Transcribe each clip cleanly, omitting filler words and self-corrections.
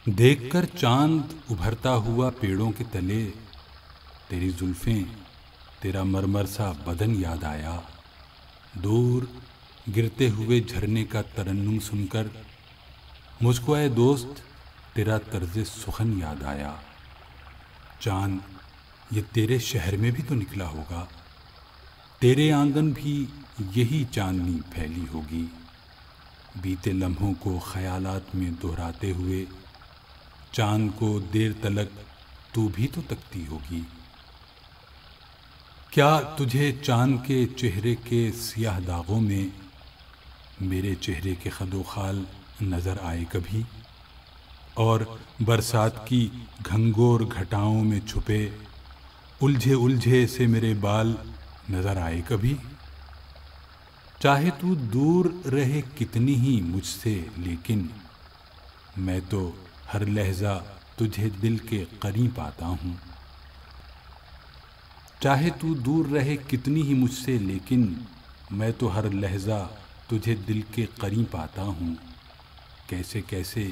دیکھ کر چاند ابھرتا ہوا پیڑوں کے تلے، تیری زلفیں، تیرا مرمر سا بدن یاد آیا۔ دور گرتے ہوئے جھرنے کا ترنم سن کر مجھ کو اے دوست تیرا طرز سخن یاد آیا۔ چاند یہ تیرے شہر میں بھی تو نکلا ہوگا، تیرے آنگن بھی یہی چاندنی پھیلی ہوگی۔ بیتے لمحوں کو خیالات میں دہراتے ہوئے چاند کو دیر تلک تو بھی تو تکتی ہوگی۔ کیا تجھے چاند کے چہرے کے سیاہ داغوں میں میرے چہرے کے خد و خال نظر آئے کبھی؟ اور برسات کی گھنگور گھٹاؤں میں چھپے الجھے الجھے سے میرے بال نظر آئے کبھی؟ چاہے تو دور رہے کتنی ہی مجھ سے، لیکن میں تو ہر لحظہ تجھے دل کے قریب پاتا ہوں۔ چاہے تو دور رہے کتنی ہی مجھ سے، لیکن میں تو ہر لحظہ تجھے دل کے قریب پاتا ہوں۔ کیسے کیسے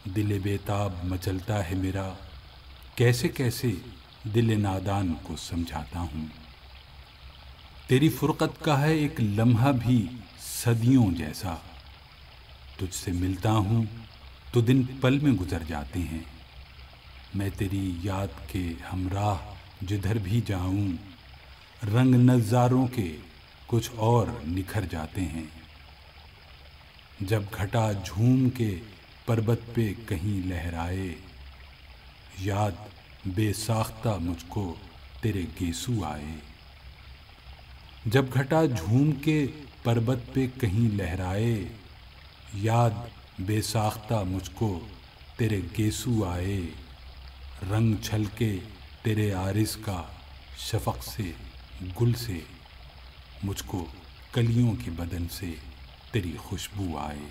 دل بیتاب مچلتا ہے میرا، کیسے کیسے دل نادان کو سمجھاتا ہوں۔ تیری فرقت کا ہے ایک لمحہ بھی صدیوں جیسا، تجھ سے ملتا ہوں تو دن پل میں گزر جاتے ہیں۔ میں تیری یاد کے ہمراہ جدھر بھی جاؤں، رنگ نظاروں کے کچھ اور نکھر جاتے ہیں۔ جب گھٹا جھوم کے پربت پہ کہیں لہرائے، یاد بے ساختہ مجھ کو تیرے گیسو آئے۔ جب گھٹا جھوم کے پربت پہ کہیں لہرائے، یاد بے ساختہ مجھ کو تیرے گیسو آئے۔ رنگ چھل کے تیرے عارض کا شفق سے گل سے، مجھ کو کلیوں کے بدن سے تیری خوشبو آئے۔